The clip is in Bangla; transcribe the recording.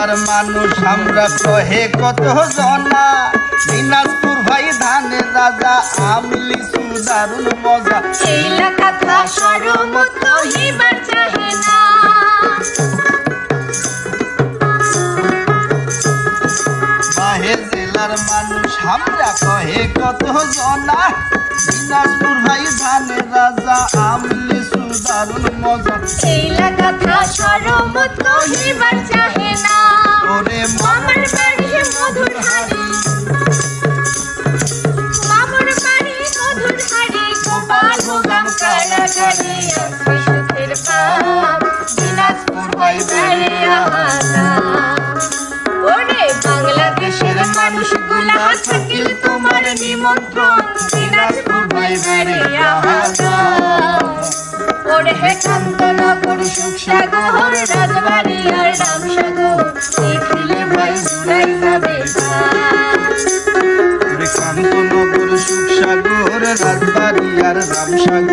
জেলার মানুষ আমরা কহে কত জনা, দিনাজপুর ভাই ধানের রাজা আমি লিচু দারুণ মজা। এই কথা সরমত কহিবার চাহে না। বাহের জেলার মানুষ আমরা কহে কত জনা, দিনাজপুর ভাই ধানের রাজা আমি লিচু দারুণ মজা। এই কথা সরমত কহিবার চাহে না। ওরে মামার বাড়ি মধুর হাড়ি, মামার বাড়ি মধুর হাড়ি, গোপাল ভোগাম কারাগারে আছে সুখের পাপ, দিনাজপুর ভাই বেড়িয়া হানা। ওরে বাংলাদেশের মানুষগুলা থাকিল তোমার নিমন্ত্রণ, দিনাজপুর ভাই বেড়িয়া হানা। ওরে কান্তনগর সুখসাগর রাজবাড়ি আর রামসাগর, দেখিলে ভাই জুড়াই যাবে কান্তনগর সুখসাগর রাজবাড়ি আর রামসাগর।